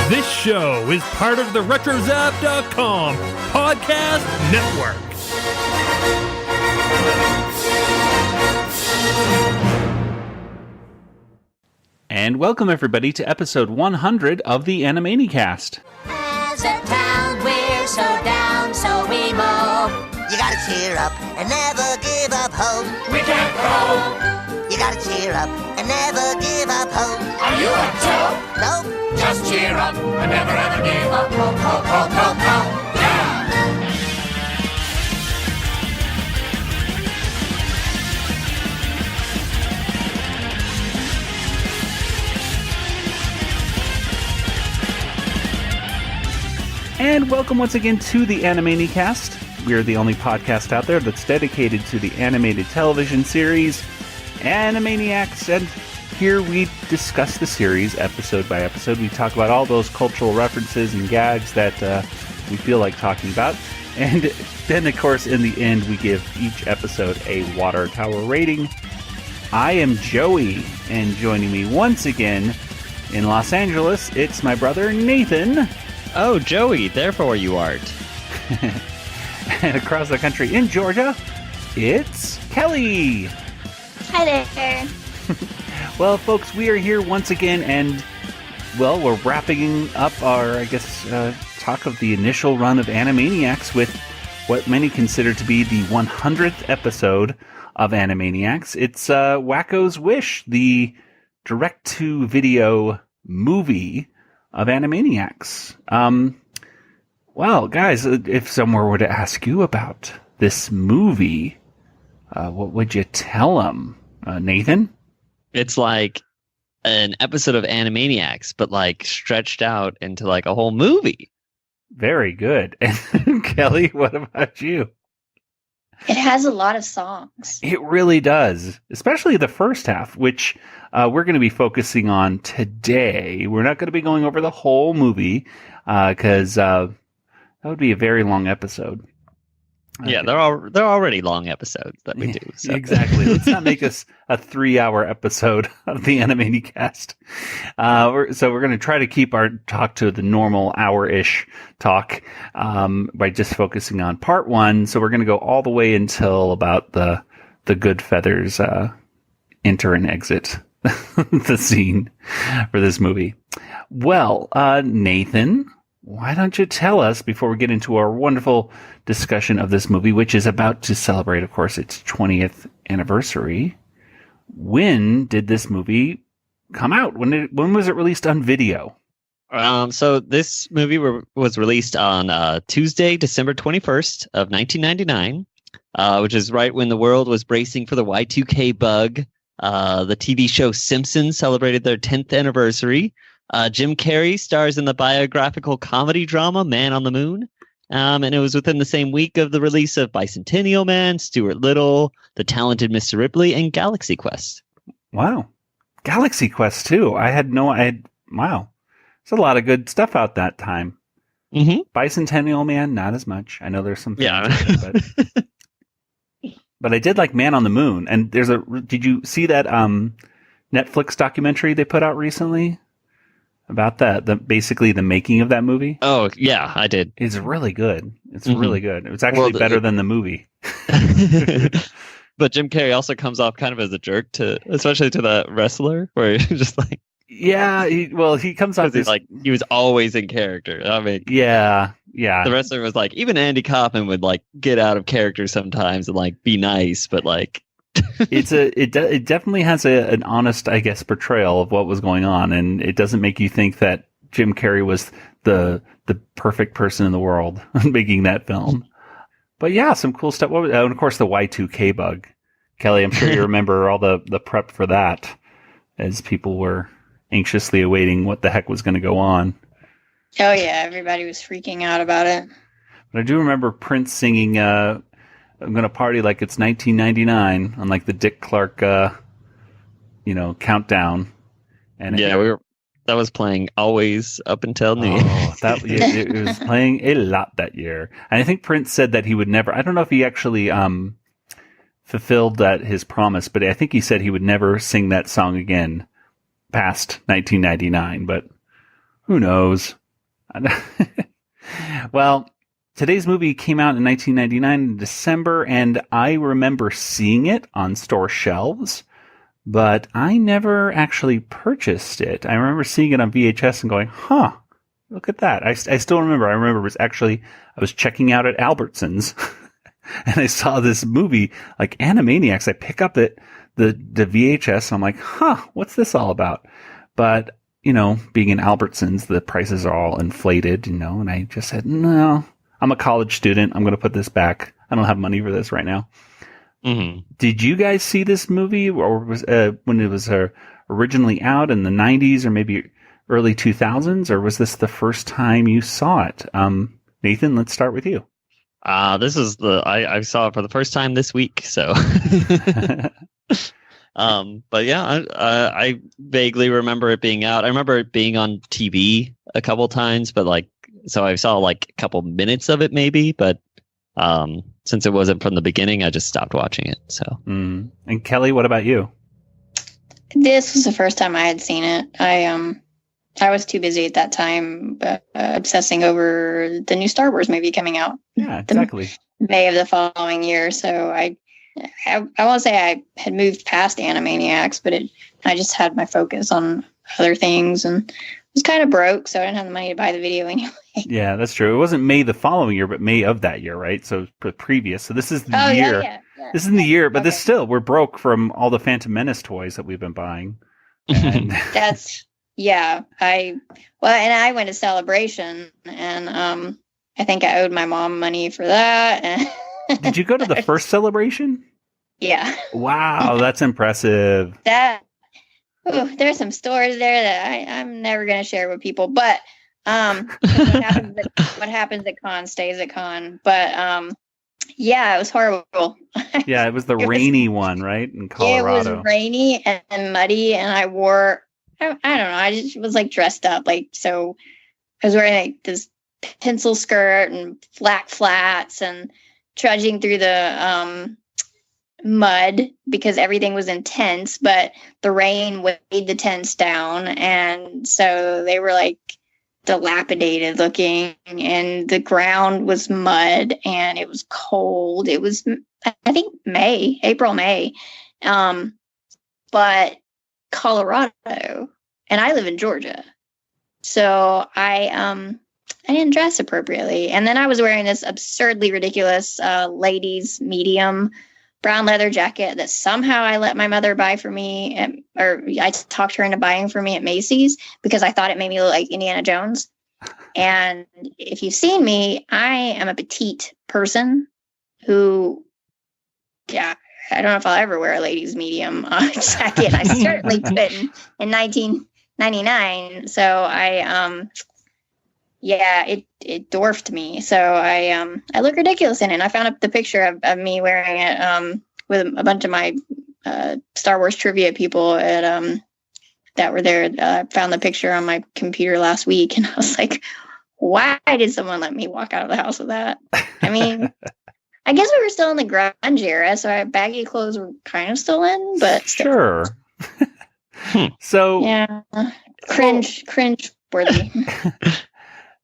This show is part of the RetroZap.com podcast network. And welcome everybody to episode 100 of the Animanicast. As a town, we're so down, so we moan. You gotta cheer up and never give up hope. We can't go. You gotta cheer up and never give up hope. Are you a joke? Nope. Just cheer up and never ever give up hope, hope, hope, hope, hope. Yeah! And welcome once again to the Animanicast. We are the only podcast out there that's dedicated to the animated television series Animaniacs, and here we discuss the series episode by episode. We talk about all those cultural references and gags that we feel like talking about. And then, of course, in the end, we give each episode a water tower rating. I am Joey, and joining me once again in Los Angeles, it's my brother Nathan. Oh, Joey, therefore you art. And across the country in Georgia, it's Kelly. Hi there. Well, folks, we are here once again, and, well, we're wrapping up our, talk of the initial run of Animaniacs with what many consider to be the 100th episode of Animaniacs. It's Wakko's Wish, the direct-to-video movie of Animaniacs. Well, guys, if someone were to ask you about this movie, what would you tell them? Nathan? It's like an episode of Animaniacs, but like stretched out into like a whole movie. Very good. And Kelly, what about you? It has a lot of songs. It really does, especially the first half, which we're going to be focusing on today. We're not going to be going over the whole movie because that would be a very long episode. Yeah, they're already long episodes that we do. So. Exactly. Let's not make us a 3-hour episode of the Animanicast. So we're going to try to keep our talk to the normal hour-ish talk by just focusing on part one. So we're going to go all the way until about the good feathers enter and exit the scene for this movie. Well, Nathan, why don't you tell us, before we get into our wonderful discussion of this movie, which is about to celebrate, of course, its 20th anniversary, when did this movie come out? When was it released on video? So this movie was released on Tuesday, December 21st of 1999, which is right when the world was bracing for the Y2K bug. The TV show Simpsons celebrated their 10th anniversary. Jim Carrey stars in the biographical comedy drama Man on the Moon. And it was within the same week of the release of Bicentennial Man, Stuart Little, The Talented Mr. Ripley, and Galaxy Quest. Wow. Galaxy Quest, too. Wow. There's a lot of good stuff out that time. Mm-hmm. Bicentennial Man, not as much. I know there's some fans but I did like Man on the Moon. And did you see that Netflix documentary they put out recently? About basically the making of that movie? Oh, yeah, I did. It's really good. It's really good. It's actually better than the movie. But Jim Carrey also comes off kind of as a jerk especially to the wrestler, where he's just like... Yeah, he comes off as... he was always in character. I mean... Yeah. The wrestler was like, even Andy Kaufman would like get out of character sometimes and like be nice, but like... It definitely has an honest, I guess, portrayal of what was going on, and it doesn't make you think that Jim Carrey was the perfect person in the world making that film. But yeah, some cool stuff. And of course, the Y2K bug. Kelly, I'm sure you remember all the prep for that, as people were anxiously awaiting what the heck was going to go on. Oh yeah, everybody was freaking out about it. But I do remember Prince singing I'm going to party like it's 1999 on like the Dick Clark, countdown. And yeah, that was playing always up until New Year. It was playing a lot that year. And I think Prince said that he would never, I don't know if he actually fulfilled his promise, but I think he said he would never sing that song again past 1999. But Who knows? Well, today's movie came out in 1999 in December, and I remember seeing it on store shelves, but I never actually purchased it. I remember seeing it on VHS and going, huh, look at that. I still remember. I remember I was checking out at Albertsons and I saw this movie like Animaniacs. I pick up the VHS and I'm like, huh, what's this all about? But, being in Albertsons, the prices are all inflated, and I just said, no, I'm a college student. I'm going to put this back. I don't have money for this right now. Mm-hmm. Did you guys see this movie, or was when it was originally out in the 90s or maybe early 2000s, or was this the first time you saw it? Nathan, let's start with you. This is I saw it for the first time this week, so. But yeah, I vaguely remember it being out. I remember it being on TV a couple times, but so I saw a couple minutes of it maybe, but since it wasn't from the beginning, I just stopped watching it. So. And Kelly, what about you? This was the first time I had seen it. I was too busy at that time obsessing over the new Star Wars movie coming out. Yeah, exactly. May of the following year. So I won't say I had moved past Animaniacs, but I just had my focus on other things and was kind of broke, so I didn't have the money to buy the video anyway. Yeah, that's true. It wasn't May the following year, but May of that year, right? So previous. So this is the year. Yeah. This is in the year, but this still, we're broke from all the Phantom Menace toys that we've been buying. And That's, yeah. And I went to Celebration, and I think I owed my mom money for that. Did you go to the first Celebration? Yeah. Wow, that's impressive. There's some stories there that I'm never going to share with people, but what happens at con stays at con. But yeah, it was horrible. Yeah, it was the rainy one, right? In Colorado. It was rainy and muddy, and I wore, I don't know, I just was dressed up. So I was wearing this pencil skirt and black flats and trudging through the mud because everything was intense, but the rain weighed the tents down, and so they were dilapidated looking, and the ground was mud and it was cold. It was, I think, April, May. But Colorado, and I live in Georgia, so I didn't dress appropriately, and then I was wearing this absurdly ridiculous ladies medium brown leather jacket that somehow I let my mother buy for me, or I talked her into buying for me at Macy's because I thought it made me look like Indiana Jones. And if you've seen me, I am a petite person who, yeah, I don't know if I'll ever wear a ladies medium jacket. I certainly couldn't in 1999. So it dwarfed me. So I look ridiculous in it. And I found up the picture of me wearing it with a bunch of my Star Wars trivia people at that were there. I found the picture on my computer last week, and I was like, why did someone let me walk out of the house with that? I mean, I guess we were still in the grunge era, so our baggy clothes were kind of still in, but still. Sure. So yeah, cringe worthy.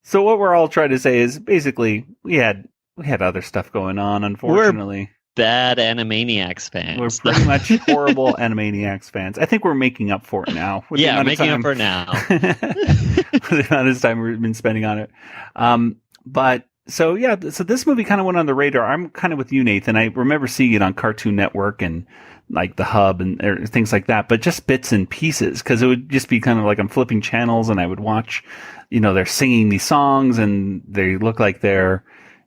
So what we're all trying to say is basically we had other stuff going on, unfortunately. Bad Animaniacs fans. We're pretty much horrible Animaniacs fans. I think we're making up for it now. Yeah, making up for it now. The amount of time we've been spending on it. So this movie kind of went on the radar. I'm kind of with you, Nathan. I remember seeing it on Cartoon Network and the Hub and things like that, but just bits and pieces, because it would just be kind of I'm flipping channels and I would watch, they're singing these songs and they look like they're,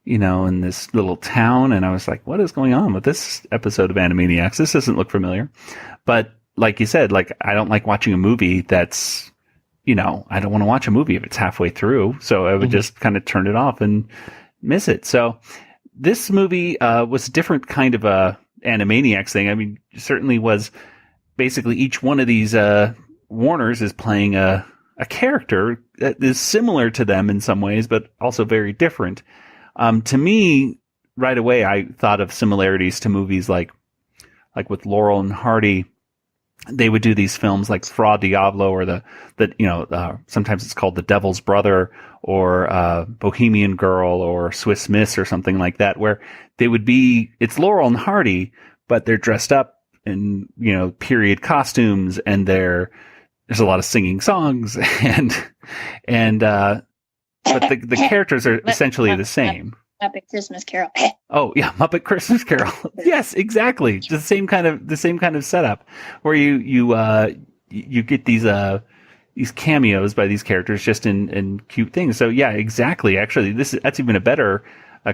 in this little town. And I was like, what is going on with this episode of Animaniacs? This doesn't look familiar. But like you said, I don't like watching a movie that's, I don't want to watch a movie if it's halfway through. So I would just kind of turn it off and miss it. So this movie was a different kind of a Animaniacs thing. I mean, certainly was basically each one of these Warners is playing a character that is similar to them in some ways, but also very different. To me, right away, I thought of similarities to movies like with Laurel and Hardy, they would do these films like Fra Diablo or sometimes it's called The Devil's Brother or Bohemian Girl or Swiss Miss or something like that, where it's Laurel and Hardy, but they're dressed up in, period costumes, and there's a lot of singing songs but the characters are essentially the same. Muppet Christmas Carol. Oh yeah, Muppet Christmas Carol. Yes, exactly. The same kind of setup where you get these cameos by these characters just in cute things. So yeah, exactly. Actually, that's even a better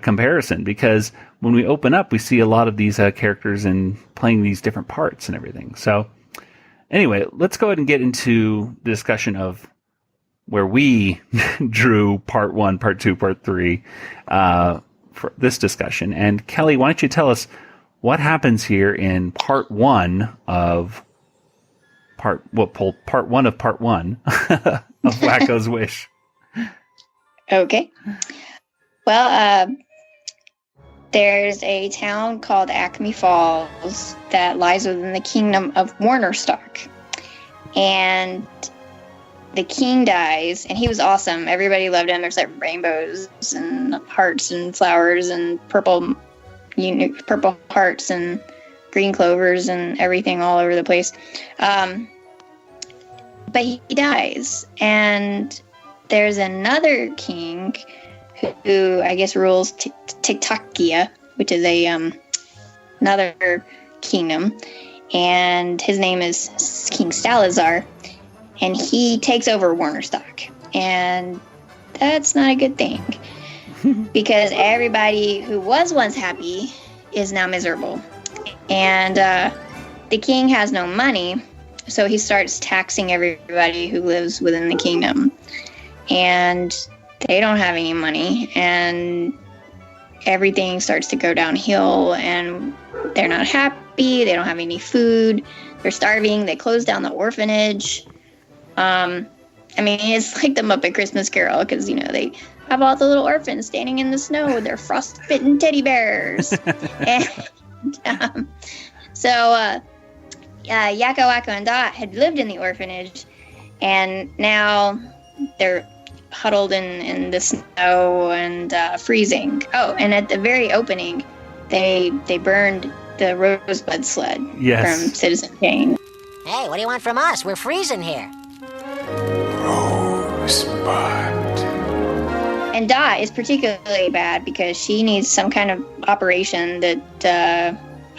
comparison, because when we open up, we see a lot of these characters and playing these different parts and everything. So anyway, let's go ahead and get into the discussion of where we drew part 1, part 2, part 3 for this discussion. And Kelly, why don't you tell us what happens here in part 1 of part 1 of Wakko's Wish? Okay. Well, there's a town called Acme Falls that lies within the kingdom of Warnerstock. And the king dies, and he was awesome. Everybody loved him. There's like rainbows and hearts and flowers and purple hearts and green clovers and everything all over the place. But he dies, and there's another king who I guess rules Tiktakia, which is another kingdom, and his name is King Salazar. And he takes over Warnerstock. And that's not a good thing. Because everybody who was once happy is now miserable. And the king has no money, so he starts taxing everybody who lives within the kingdom. And they don't have any money. And everything starts to go downhill. And they're not happy. They don't have any food. They're starving. They close down the orphanage. It's like the Muppet Christmas Carol, because, they have all the little orphans standing in the snow with their frostbitten teddy bears. And Yakko, Wakko, and Dot had lived in the orphanage, and now they're huddled in the snow and freezing. Oh, and at the very opening, they burned the Rosebud sled from Citizen Kane. Hey, what do you want from us? We're freezing here. Rosebud. And Dot is particularly bad because she needs some kind of operation that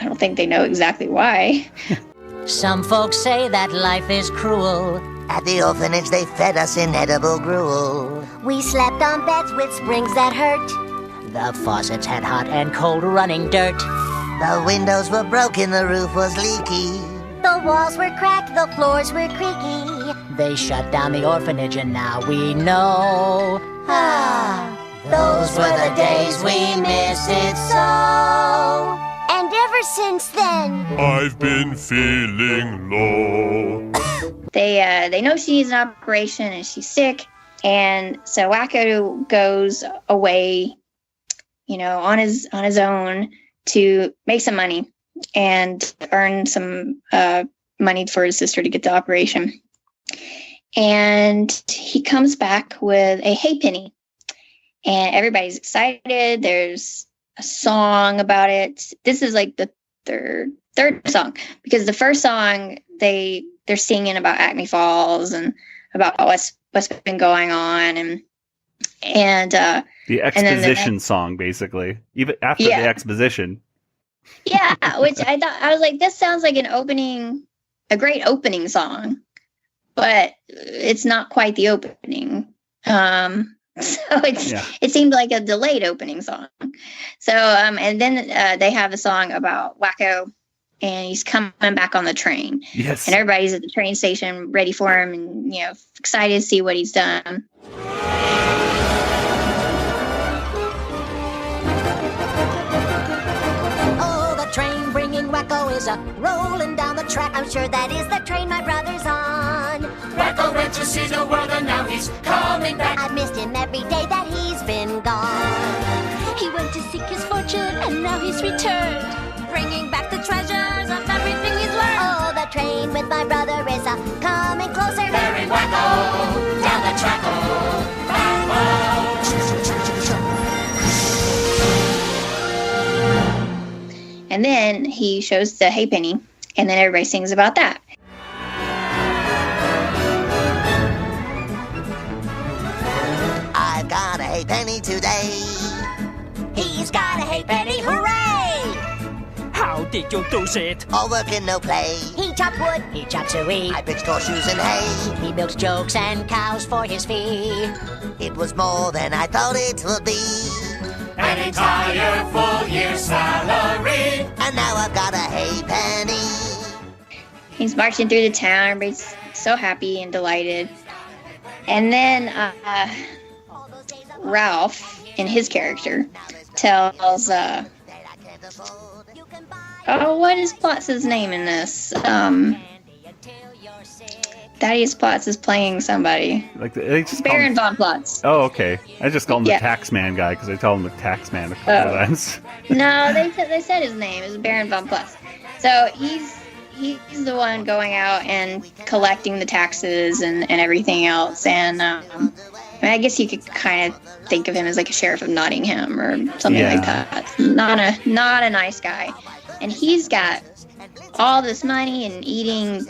I don't think they know exactly why. Some folks say that life is cruel. At the orphanage, they fed us inedible gruel. We slept on beds with springs that hurt. The faucets had hot and cold running dirt. The windows were broken, the roof was leaky. The walls were cracked, the floors were creaky. They shut down the orphanage and now we know. Those were the days we miss it so. And ever since then, I've been feeling low. They know she needs an operation and she's sick. And so Wakko goes away, on his own to make some money and earn some money for his sister to get the operation. And he comes back with a hay penny, and everybody's excited. There's a song about it. This is like the third song, because the first song they're singing about Acme Falls and about what's been going on, and the exposition song, basically, even after the exposition. Yeah, which I was like, this sounds like a great opening song, but it's not quite the opening. So it seemed like a delayed opening song. So and then they have a song about Wakko, and he's coming back on the train. Yes, and everybody's at the train station ready for him, and excited to see what he's done. Wakko is rolling down the track. I'm sure that is the train my brother's on. Wakko went to see the world and now he's coming back. I've missed him every day that he's been gone. He went to seek his fortune and now he's returned, bringing back the treasures of everything he's learned. Oh, the train with my brother is coming closer. Very wacko, down the track, And then he shows the Hey Penny, and then everybody sings about that. I've got a hay penny today. He's got a hay penny, hooray! How did you do it? All work and no play. He chopped wood, he chopped suey. I pitched horseshoes and hay. He milked jokes and cows for his fee. It was more than I thought it would be. an entire full year's salary. And now I've got a hay penny. He's marching through the town. Everybody's so happy and delighted. And then Ralph, in his character, tells, what is Plotz's name in this? Thaddeus Plotz is playing somebody. Like they just Baron von Plotz. Oh, okay. I just call him Yeah. the Taxman guy because I tell him the Taxman a couple of times. No, they said his name is Baron von Plotz. So he's the one going out and collecting the taxes and everything else. And I guess you could kind of think of him as like a sheriff of Nottingham or something like that. Not a nice guy. And he's got all this money and eating,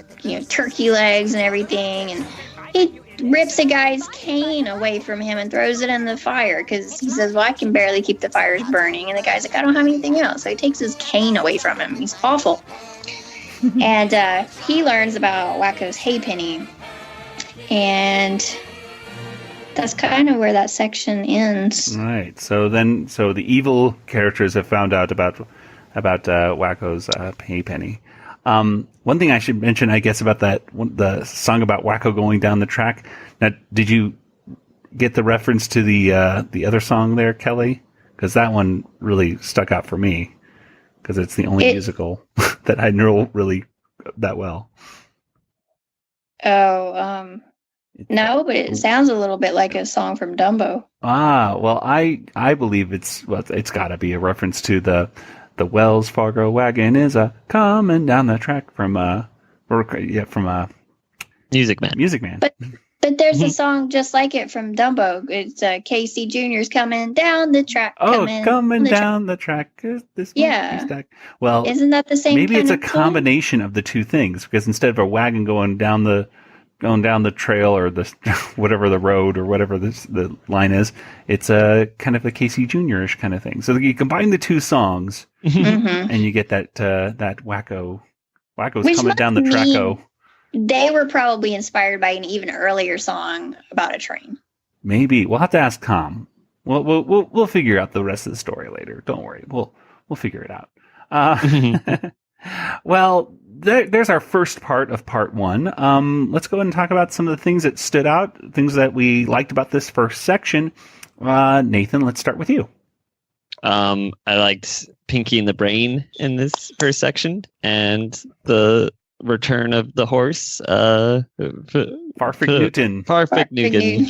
turkey legs and everything. And he rips a guy's cane away from him and throws it in the fire because he says, well, I can barely keep the fires burning. And the guy's like, I don't have anything else. So he takes his cane away from him. He's awful. And he learns about Wakko's hay penny. And that's kind of where that section ends. Right. So the evil characters have found out about Wakko's hay penny. One thing I should mention, I guess, about the song about Wakko going down the track. Now, did you get the reference to the other song there, Kelly? Because that one really stuck out for me. Because it's the only musical that I know really that well. Oh, no, but it sounds a little bit like a song from Dumbo. Ah, well, I believe it's got to be a reference to the Wells Fargo wagon is coming down the track from Music Man. Music Man. But there's a song just like it from Dumbo. It's Casey Jr.'s coming down the track. Coming down the track. This Yeah. stack. Well, Isn't that the same? maybe kind it's a of song? combination of the two things because instead of a wagon going down the trail or the whatever the road or whatever the line is, it's a kind of a Casey Jr.-ish kind of thing. So you combine the two songs and you get that Wakko's Which coming down the must tracko. mean They were probably inspired by an even earlier song about a train. Maybe we'll have to ask Tom. We'll figure out the rest of the story later. Don't worry. We'll figure it out. Well, there's our first part of part one. Let's go ahead and talk about some of the things that stood out, things that we liked about this first section. Nathan, let's start with you. I liked Pinky and the Brain in this first section, and the return of the horse. Farfig Newton. Farfig Newton.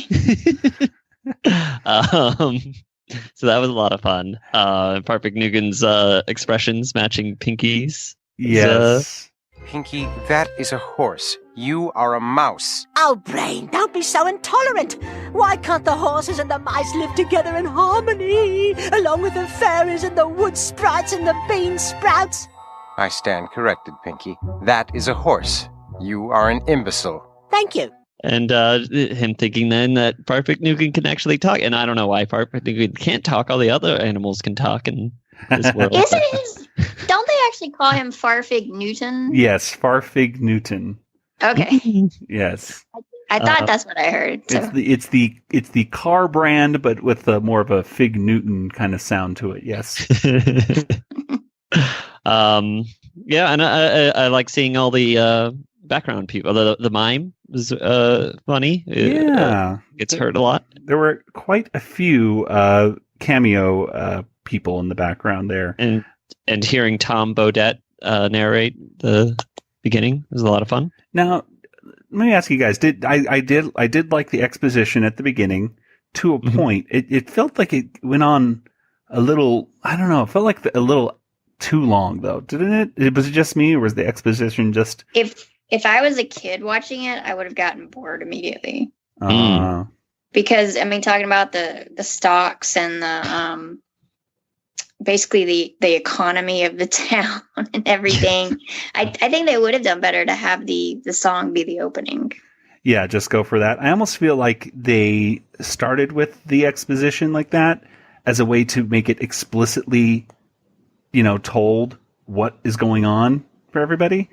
So that was a lot of fun. Farfig Newton's expressions matching Pinky's. Yes. Pinky, that is a horse. You are a mouse. Oh, Brain, don't be so intolerant. Why can't the horses and the mice live together in harmony, along with the fairies and the wood sprites and the bean sprouts? I stand corrected, Pinky. That is a horse. You are an imbecile. Thank you. And him thinking then that Farfig Newton can actually talk. And I don't know why Farfig Newton can't talk. All the other animals can talk in this world. Don't they actually call him Farfig Newton? Yes, Farfig Newton. Okay. Yes. I thought that's what I heard. So. It's the car brand, but with more of a Fig Newton kind of sound to it. Yes. Yeah, and I like seeing all the background people. The mime was funny. Yeah, gets heard a lot. There were quite a few cameo people in the background there, and hearing Tom Bodett narrate the beginning was a lot of fun. Now, let me ask you guys: I did like the exposition at the beginning to a point. It felt like it went on a little. I don't know. It felt like a little too long, though, didn't it? Was it just me, or was the exposition just? It if I was a kid watching it, I would have gotten bored immediately. Uh, Because I mean, talking about the stocks and the basically the economy of the town and everything, I think they would have done better to have the song be the opening. Yeah, just go for that. I almost feel like they started with the exposition like that as a way to make it explicitly, told what is going on for everybody.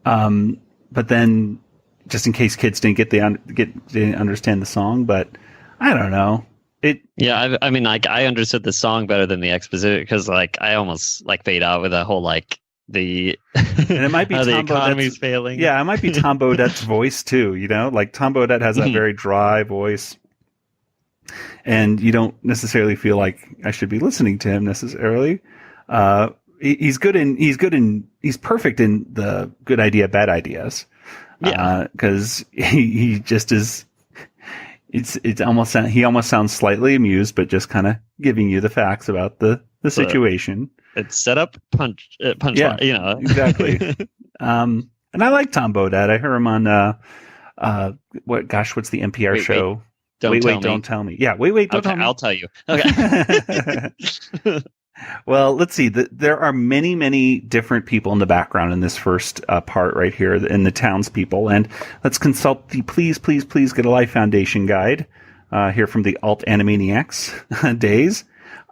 But then, just in case kids didn't didn't understand the song, but I don't know. Yeah, I mean, like, I understood the song better than the exposition because, like, I almost fade out with the whole the and it might be the economy's failing. Yeah, it might be Tom Baudette's voice too. Like Tom Baudette has that very dry voice, and you don't necessarily feel like I should be listening to him necessarily. He's perfect in the good idea, bad ideas. Yeah, because he just is. He almost sounds slightly amused, but just kind of giving you the facts about the situation. It's set up, punch, yeah, exactly. And I like Tom Baudette. I heard him on what's the NPR show? Don't tell me. Yeah, wait, don't tell me. I'll tell you. Okay. Well, let's see. There are many, many different people in the background in this first part right here in the townspeople. And let's consult the Please, Please, Please Get a Life Foundation guide here from the Alt Animaniacs days.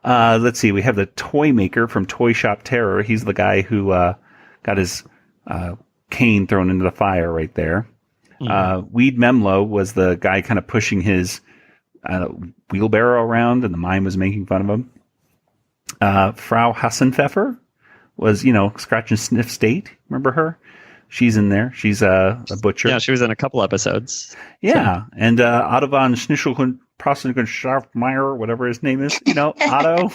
Let's see. We have the toy maker from Toy Shop Terror. He's the guy who got his cane thrown into the fire right there. Mm-hmm. Weed Memlo was the guy kind of pushing his wheelbarrow around, and the mime was making fun of him. Frau Hassenpfeffer was, Scratch and Sniff State. Remember her? She's in there. She's a butcher. Yeah, she was in a couple episodes. Yeah. And Otto von Schnichelhund Schaffmeier, whatever his name is, Otto.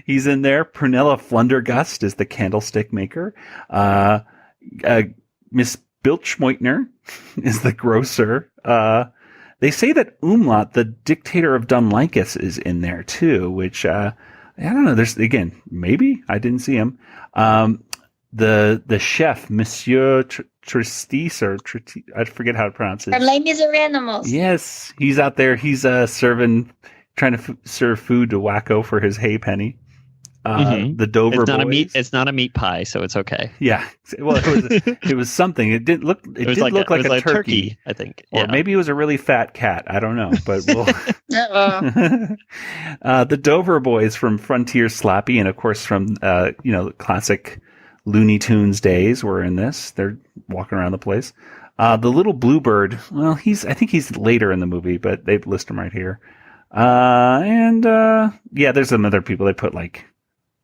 He's in there. Prunella Flundergust is the candlestick maker. Miss Bilchmeutner is the grocer. They say that Umlaut, the dictator of Dunlicus, is in there too, which I don't know. There's again, maybe I didn't see him. The chef, Monsieur Tristis, I forget how to pronounce it. Les Miserables. Yes, he's out there. He's trying to serve food to Wakko for his hay penny. The Dover Boys. It's not a meat pie, so it's okay. Yeah, well, it was something. It did look. It did look like a turkey, I think, or maybe it was a really fat cat. I don't know, but we'll. The Dover Boys from Frontier Slappy, and of course from classic Looney Tunes days were in this. They're walking around the place. The little bluebird. Well, I think he's later in the movie, but they list him right here. There's some other people they put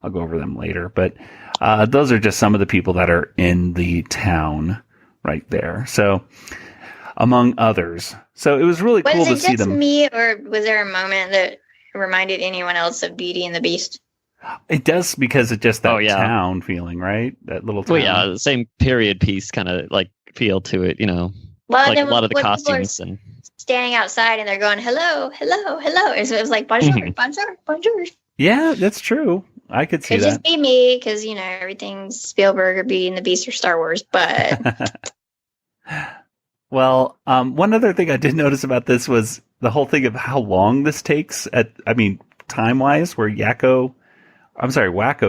I'll go over them later, but those are just some of the people that are in the town right there. So, among others. So it was really cool to see them. Was it just me, or was there a moment that reminded anyone else of Beauty and the Beast? It does, because it's just that town feeling, right? That little town. Well, yeah, the same period piece kind of feel to it, Well, a lot of the costumes and standing outside and they're going, hello, hello, hello. And so it was like, bonjour, bonjour, bonjour. Yeah, that's true. I could see that. Could just be me, because, everything's Spielberg or Beauty and the Beast or Star Wars, but... Well, one other thing I did notice about this was the whole thing of how long this takes, time-wise, where Wakko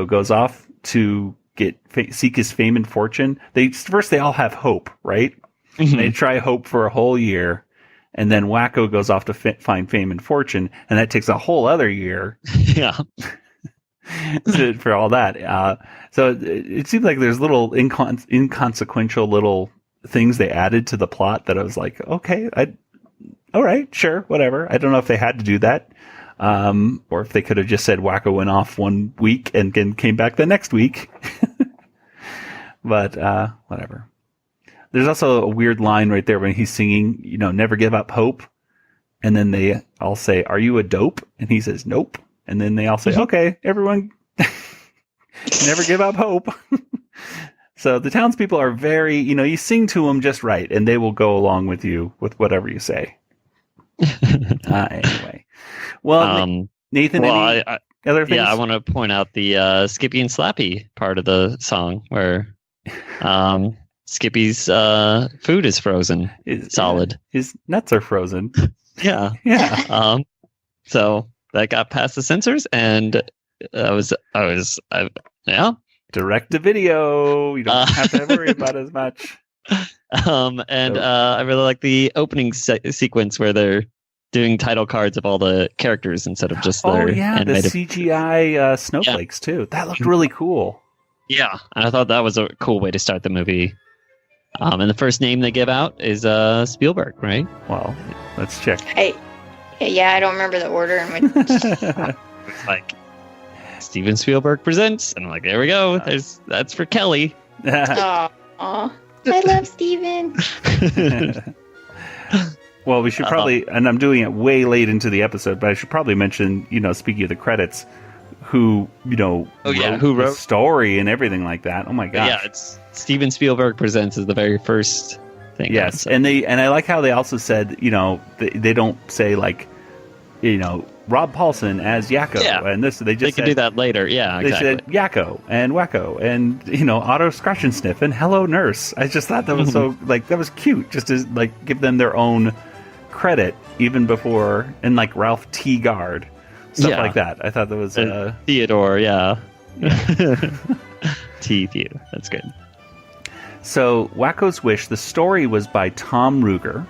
goes off to seek his fame and fortune. They all have hope, right? Mm-hmm. They try hope for a whole year, and then Wakko goes off to find fame and fortune, and that takes a whole other year. Yeah. For all that. So it seems like there's little inconsequential little things they added to the plot that I was like, okay, all right, sure, whatever. I don't know if they had to do that. Or if they could have just said Wakko went off 1 week and came back the next week. But whatever. There's also a weird line right there when he's singing, never give up hope. And then they all say, are you a dope? And he says, nope. And then they all say, okay, everyone, never give up hope. So the townspeople are very, you sing to them just right, and they will go along with you with whatever you say. Anyway. Well, Nathan, any other things? Yeah, I want to point out the Skippy and Slappy part of the song where Skippy's food is frozen, solid. His nuts are frozen. Yeah. Yeah. So that got past the censors, and yeah. Direct to video. You don't have to worry about as much. I really like the opening sequence where they're doing title cards of all the characters instead of just their animated. The CGI snowflakes too. That looked really cool. Yeah, and I thought that was a cool way to start the movie. And the first name they give out is Spielberg, right? Well, let's check. I don't remember the order in which. It's like Steven Spielberg presents, and I'm like, there we go. That's for Kelly. Aw, I love Steven. Well, we should probably, and I'm doing it way late into the episode, but I should probably mention, speaking of the credits, who wrote the story and everything like that. Oh my gosh. Yeah, it's Steven Spielberg presents is the very first thing. Yes, and I like how they also said, they don't say like, Rob Paulson as Yakko, and this they can do that later. Yeah, they said Yakko and Wakko and Otto Scratch and Sniff and Hello Nurse. I just thought that was so that was cute, just to give them their own credit even before, and like Ralph Teagard, stuff like that. I thought that was Theodore. Yeah. Theodore. That's good. So Wakko's Wish, the story was by Tom Ruegger,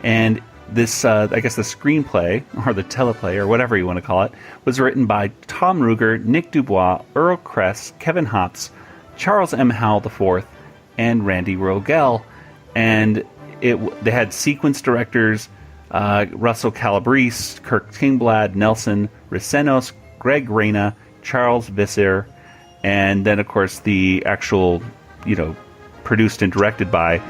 and this, I guess the screenplay, or the teleplay, or whatever you want to call it, was written by Tom Ruegger, Nick Dubois, Earl Kress, Kevin Hopps, Charles M. Howell IV, and Randy Rogel. And they had sequence directors, Russell Calabrese, Kirk Tingblad, Nelson Ricenos, Greg Reyna, Charles Visser, and then, of course, the actual, produced and directed by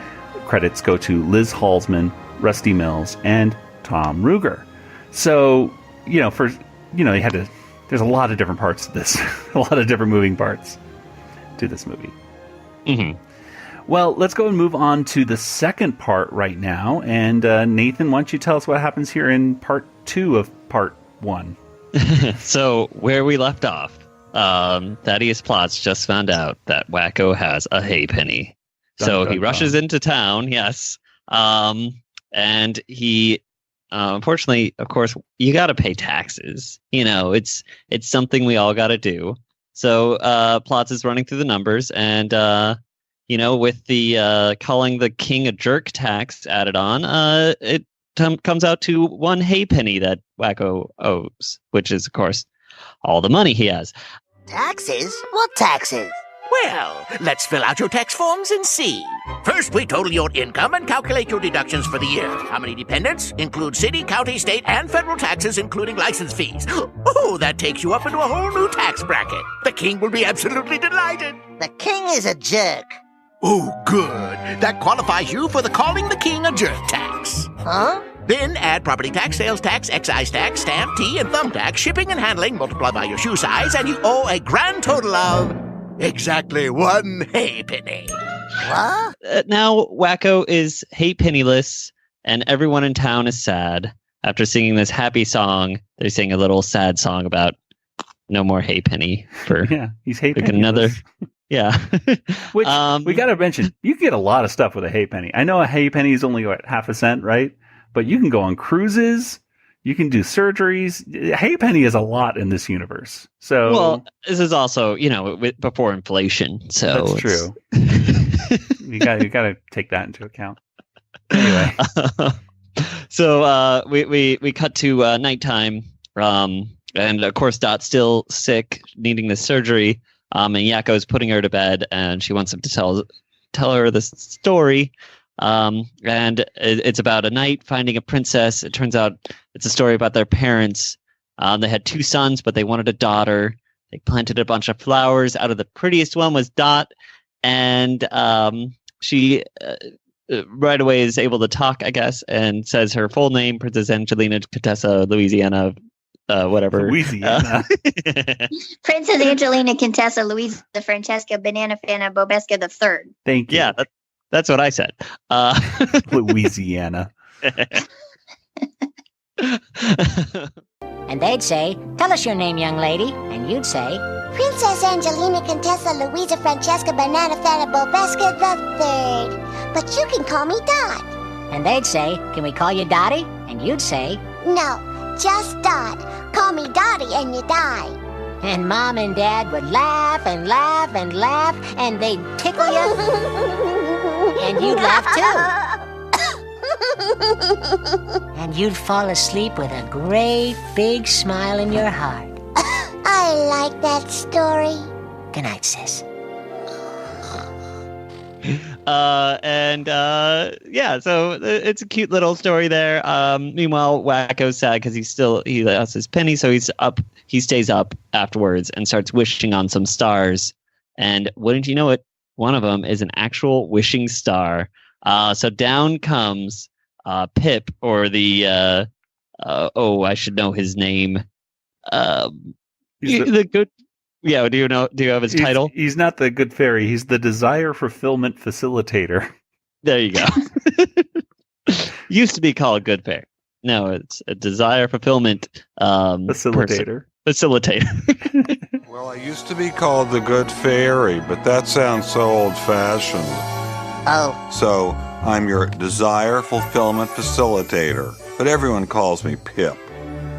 credits go to Liz Halsman, Rusty Mills, and Tom Ruegger. So, there's a lot of different parts to this, a lot of different moving parts to this movie. Mm-hmm. Well, let's go and move on to the second part right now. And Nathan, why don't you tell us what happens here in part 2 of part 1? So, where we left off, Thaddeus Plotz just found out that Wakko has a hay penny. So he rushes into town, yes. And he, unfortunately, of course, you got to pay taxes. It's something we all got to do. So Plotz is running through the numbers, and with the calling the king a jerk tax added on, it comes out to 1 hay penny that Wakko owes, which is, of course, all the money he has. Taxes? What taxes? Well, let's fill out your tax forms and see. First, we total your income and calculate your deductions for the year. How many dependents? Include city, county, state, and federal taxes, including license fees. Oh, that takes you up into a whole new tax bracket. The king will be absolutely delighted. The king is a jerk. Oh, good. That qualifies you for the calling the king a jerk tax. Huh? Then add property tax, sales tax, excise tax, stamp, tea, and thumb tax, shipping and handling, multiply by your shoe size, and you owe a grand total of exactly 1 hay penny. What? Now Wakko is hay penniless, and everyone in town is sad. After singing this happy song, they sing a little sad song about no more hay penny for he's hay penniless. Yeah. Which we got to mention, you can get a lot of stuff with a hay penny. I know a hay penny is only half a cent, right? But you can go on cruises. You can do surgeries. Hay penny is a lot in this universe. So, well, this is also, before inflation. So that's true. you got to take that into account. Anyway, so we cut to nighttime, and of course Dot's still sick, needing the surgery. And Yakko's putting her to bed, and she wants him to tell her the story. And it's about a knight finding a princess. It turns out it's a story about their parents. They had 2 sons, but they wanted a daughter. They planted a bunch of flowers. Out of the prettiest one was Dot, and she right away is able to talk, I guess, and says her full name, Princess Angelina Contessa Louisiana. Whatever. Louisiana. Princess Angelina Contessa Louisa Francesca Banana Fana Bobesca III. Thank you. Yeah, that's what I said. Louisiana. And they'd say, "Tell us your name, young lady." And you'd say, Princess Angelina Contessa Louisa Francesca Banana Fana Bobesca III. But you can call me Dot. And they'd say, can we call you Dottie? And you'd say, No, just Dot. Call me Dottie and you die. and Mom and Dad would laugh and laugh and laugh, and they'd tickle you, and you'd laugh too. And you'd fall asleep with a great big smile in your heart. I like that story. Good night, sis. Yeah, so it's a cute little story there. Meanwhile, Wakko's sad because he lost his penny, so he stays up afterwards and starts wishing on some stars. And wouldn't you know it, one of them is an actual wishing star. So down comes Pip, or the I should know his name. The good. Yeah, do you have his title? He's not the good fairy. He's the desire fulfillment facilitator. There you go. Used to be called good fairy. No, it's a desire fulfillment facilitator. Facilitator. Well, I used to be called the good fairy, but that sounds so old-fashioned. Oh. So I'm your desire fulfillment facilitator, but everyone calls me Pip.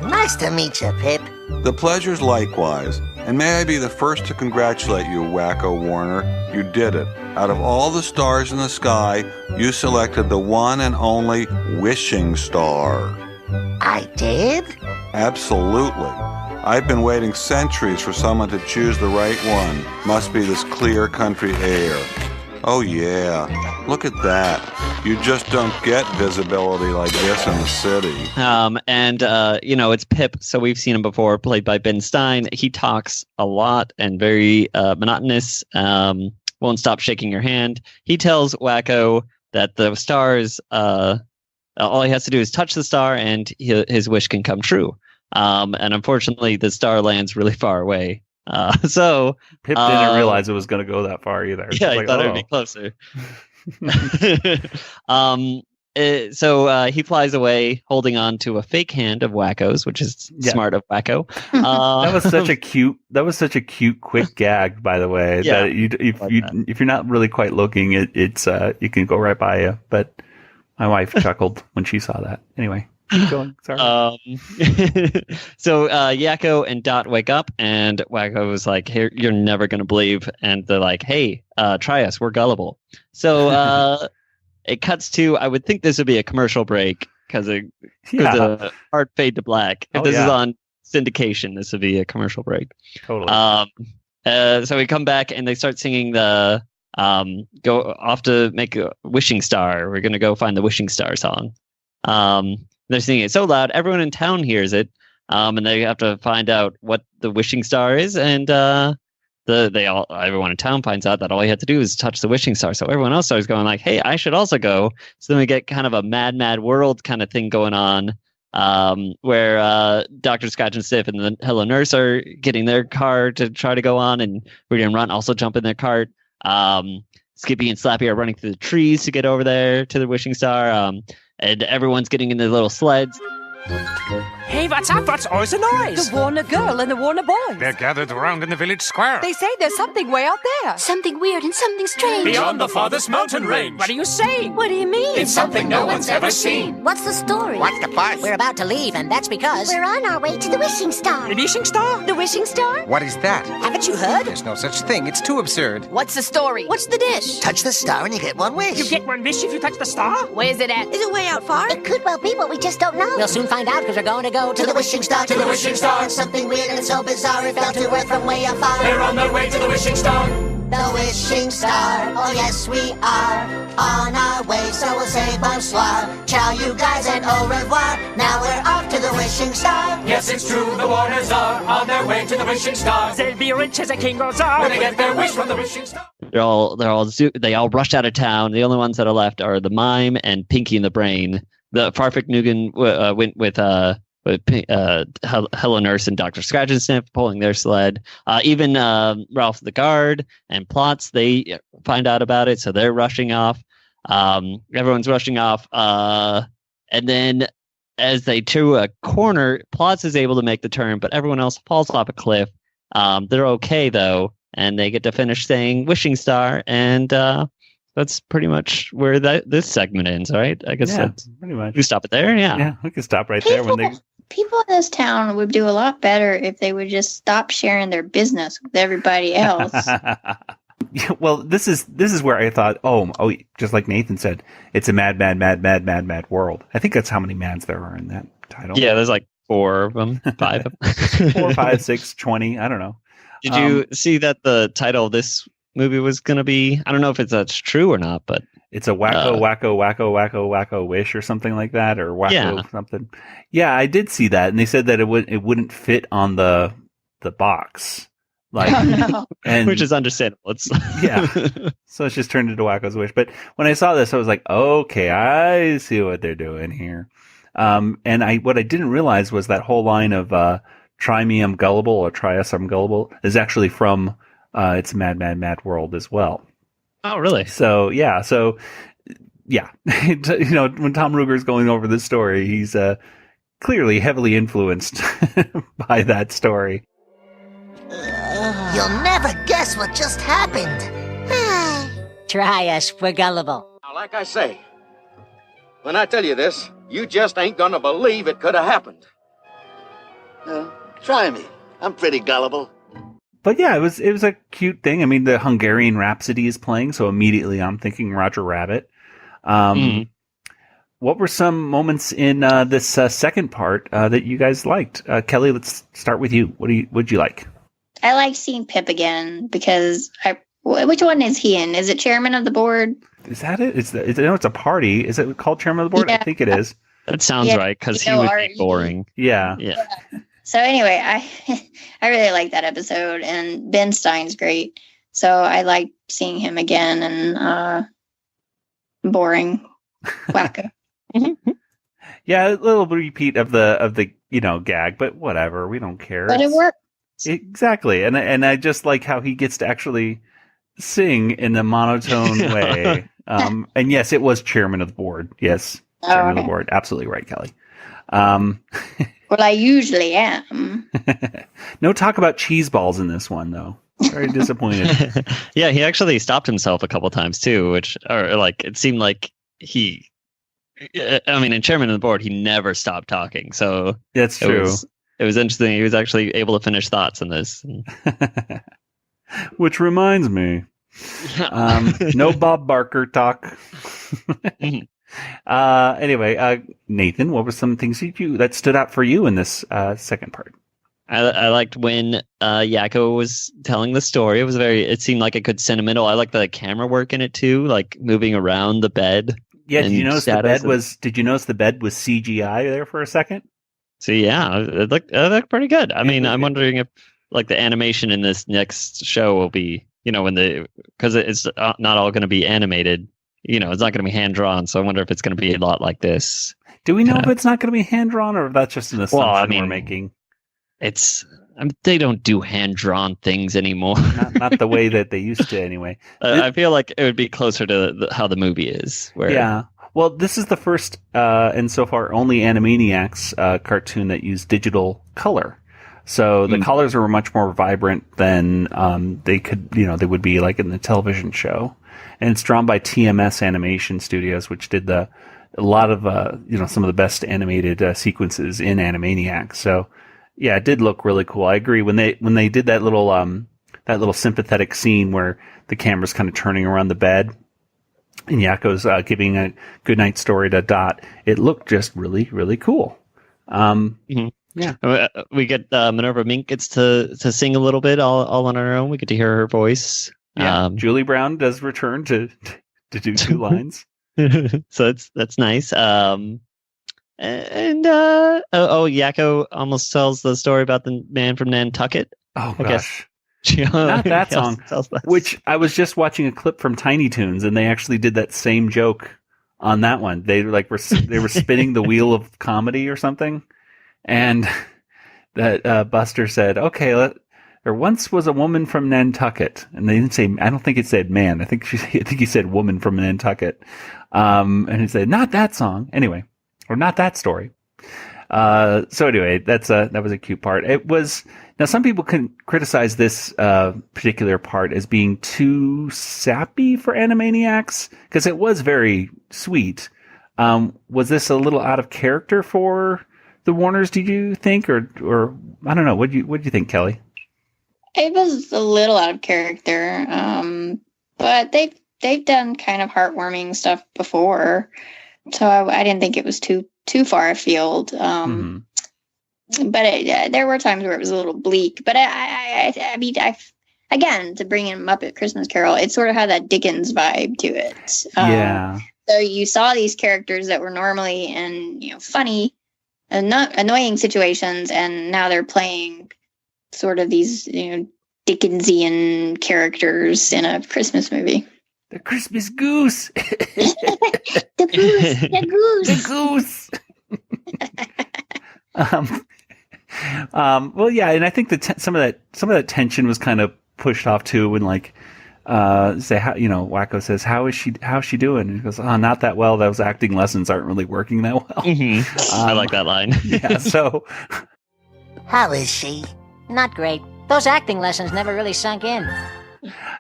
Nice to meet you, Pip. The pleasure's likewise. And may I be the first to congratulate you, Wakko Warner. You did it. Out of all the stars in the sky, you selected the one and only wishing star. I did? Absolutely. I've been waiting centuries for someone to choose the right one. Must be this clear country air. Oh yeah, look at that. You just don't get visibility like this in the city. It's Pip, so we've seen him before, played by Ben Stein. He talks a lot and very monotonous, won't stop shaking your hand. He tells Wakko that the stars, all he has to do is touch the star and his wish can come true. And unfortunately, the star lands really far away. So Pip didn't realize it was going to go that far either. Yeah, he thought it would be closer. So he flies away, holding on to a fake hand of Wakko's, which is smart of Wakko. That was such a cute, quick gag, by the way. Yeah, that if you're not really quite looking, it's you can go right by you. But my wife chuckled when she saw that. Anyway. Keep going. Sorry. So Yakko and Dot wake up, and Wakko was like, "Here, you're never gonna believe." And they're like, "Hey, try us. We're gullible." So it cuts to. I would think this would be a commercial break because the hard fade to black. If this is on syndication, this would be a commercial break. Totally. So we come back and they start singing the go off to make a wishing star. We're gonna go find the wishing star song. They're singing it so loud, everyone in town hears it, and they have to find out what the wishing star is. And everyone in town finds out that all you have to do is touch the wishing star. So everyone else starts going like, "Hey, I should also go." So then we get kind of a Mad Mad World kind of thing going on, where Dr. Scratch and Sniff and the Hello Nurse are getting their car to try to go on, and Rudy and Runt also jump in their cart. Skippy and Slappy are running through the trees to get over there to the wishing star. And everyone's getting in their little sleds. Hey, what's up? What's all the noise? The Warner girl and the Warner boys. They're gathered around in the village square. They say there's something way out there. Something weird and something strange. Beyond the farthest mountain range. What are you saying? What do you mean? It's something no one's ever seen. What's the story? What's the fuss? We're about to leave, and that's because We're on our way to the wishing star. The wishing star? The wishing star? What is that? haven't you heard? There's no such thing. It's too absurd. What's the story? What's the dish? Touch the star and you get one wish. You get one wish if you touch the star? Where's it at? Is it way out far? It could well be, but we just don't know. We'll soon find out because we're going to go To the wishing star, To the wishing star. It's something weird and so bizarre, it fell to earth from way afar. They're on their way to the wishing star. The wishing star, oh yes we are on our way, so we'll say bonsoir. Ciao you guys and au revoir. Now we're off to the wishing star. Yes, it's true, the Warners are on their way to the wishing star. They'll be rich as a king goes on. When they get their wish from the wishing star. They all rush out of town. The only ones that are left are the Mime and Pinky and the Brain. The Farfik Nugan went with Hello Nurse and Dr. Scratch and Sniff pulling their sled. Even Ralph the Guard and Plots, they find out about it, so they're rushing off. Everyone's rushing off. And then as they turn a corner, Plots is able to make the turn, but everyone else falls off a cliff. They're okay though, and they get to finish saying "wishing star," and that's pretty much where this segment ends. Right? I guess that's pretty much. We stop it there. Yeah. Yeah, we can stop right there when they. People in this town would do a lot better if they would just stop sharing their business with everybody else. Well, this is where I thought, oh, just like Nathan said, it's a mad world. I think that's how many mads there are in that title. Yeah, there's like 4 of them, 5 of them. 4, 5, 6, 20. I don't know. Did you see that the title of this movie was going to be? I don't know if that's true or not, but it's a wacko wish or something like that, or wacko something. Yeah, I did see that, and they said that it wouldn't fit on the box. Like, and, which is understandable. It's so it's just turned into Wacko's Wish. But when I saw this, I was like, okay, I see what they're doing here. And what I didn't realize was that whole line of "Try me, I'm gullible," or "Try us, I'm gullible" is actually from "It's a Mad World" as well. Oh, really? So yeah, when Tom Ruger's going over this story, he's clearly heavily influenced by that story. You'll never guess what just happened. Try us, we're gullible. Now, like I say, when I tell you this, you just ain't gonna believe it could have happened. Try me. I'm pretty gullible. But yeah, it was a cute thing. I mean, the Hungarian Rhapsody is playing, so immediately I'm thinking Roger Rabbit. What were some moments in this second part that you guys liked? Kelly, let's start with you. What'd you like? I like seeing Pip again because which one is he in? Is it chairman of the board? Is that it? I know it's a party. Is it called chairman of the board? Yeah. I think it is. That sounds right, because he would be boring. Yeah. So anyway, I really like that episode, and Ben Stein's great. So I like seeing him again, and boring Wakko. Yeah, a little repeat of the gag, but whatever, we don't care. But it works. Exactly, and I just like how he gets to actually sing in a monotone way. And yes, it was chairman of the board. Yes, chairman of the board. Absolutely right, Kelly. Well, I usually am. No talk about cheese balls in this one, though. Very disappointed. Yeah, he actually stopped himself a couple times too, it seemed like he. I mean, in chairman of the board, he never stopped talking. So that's true. It was interesting. He was actually able to finish thoughts in this. Which reminds me, no Bob Barker talk. Anyway, Nathan, what were some things that stood out for you in this second part? I liked when Yakko was telling the story. It seemed like a good sentimental. I liked the camera work in it too, like moving around the bed. Yeah, did you notice the bed was CGI there for a second? So yeah, it looked pretty good. I mean, I'm wondering if like the animation in this next show will be, because it's not all going to be animated. It's not going to be hand drawn. So I wonder if it's going to be a lot like this. Do we know if it's not going to be hand drawn, or if that's just an assumption we're making? They don't do hand drawn things anymore. not the way that they used to, anyway. I feel like it would be closer to how the movie is. Yeah. Well, this is the first and so far only Animaniacs cartoon that used digital color. So the colors were much more vibrant than they would be like in the television show. And it's drawn by TMS Animation Studios, which did a lot of some of the best animated sequences in Animaniacs. So yeah, it did look really cool. I agree when they did that little sympathetic scene where the camera's kind of turning around the bed. And Yakko's giving a goodnight story to Dot. It looked just really, really cool. Yeah, we get Minerva Mink gets to sing a little bit all on her own. We get to hear her voice. Yeah, Julie Brown does return to do 2 lines. So that's nice. Yakko almost tells the story about the man from Nantucket. Oh gosh. Not that song, which I was just watching a clip from Tiny Toons, and they actually did that same joke on that one. They were spinning the wheel of comedy or something, and that Buster said, "Okay, there once was a woman from Nantucket," and they didn't say. I don't think it said man. I think he said woman from Nantucket, and he said not that song anyway, or not that story. So anyway, that was a cute part. It was. Now, some people can criticize this particular part as being too sappy for Animaniacs because it was very sweet. Was this a little out of character for the Warners? Do you think, or I don't know? What do you think, Kelly? It was a little out of character, but they've done kind of heartwarming stuff before, so I didn't think it was too far afield. But there were times where it was a little bleak. But I mean, again, to bring in Muppet Christmas Carol, it sort of had that Dickens vibe to it. Yeah. So you saw these characters that were normally in funny and not annoying situations, and now they're playing sort of these Dickensian characters in a Christmas movie. The Christmas goose. The goose. Well, yeah, and I think some of that tension was kind of pushed off too when Wakko says, how's she doing? And he goes, oh, not that well. Those acting lessons aren't really working that well. I like that line. Yeah. So, how is she? Not great. Those acting lessons never really sunk in.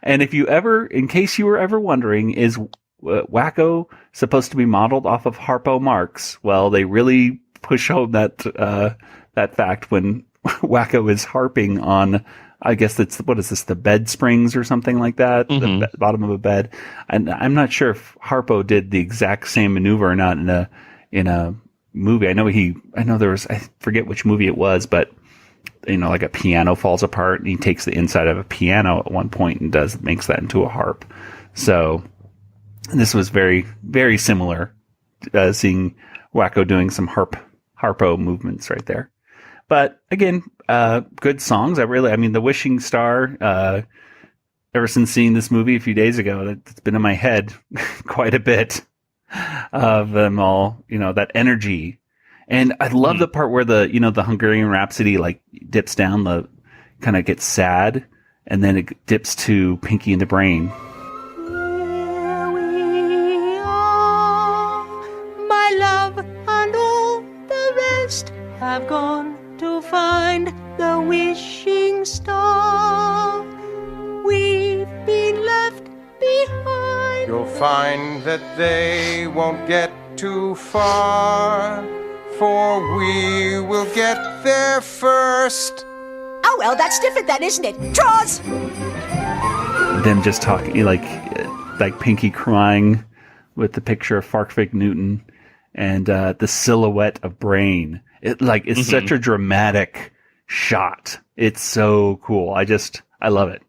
And in case you were ever wondering, is Wakko supposed to be modeled off of Harpo Marx? Well, they really push home that fact when Wakko is harping on, I guess the bed springs or something like that, the bottom of a bed. And I'm not sure if Harpo did the exact same maneuver or not in a movie. I know there was, I forget which movie it was, but like a piano falls apart and he takes the inside of a piano at one point and makes that into a harp. So this was very, very similar, seeing Wakko doing some harpo movements right there. But again, good songs. The Wishing Star, ever since seeing this movie a few days ago, it's been in my head quite a bit of them all, that energy. And I love the part where the Hungarian Rhapsody dips down, kind of gets sad, and then it dips to Pinky and the Brain. Here we are, my love, and all the rest have gone to find the wishing star. We've been left behind. You'll find that they won't get too far, for we will get there first. Oh, well, that's different then, isn't it? Draws! Them just talking, like Pinky crying with the picture of Farkvik Newton and the silhouette of Brain. It's such a dramatic shot. It's so cool. I love it.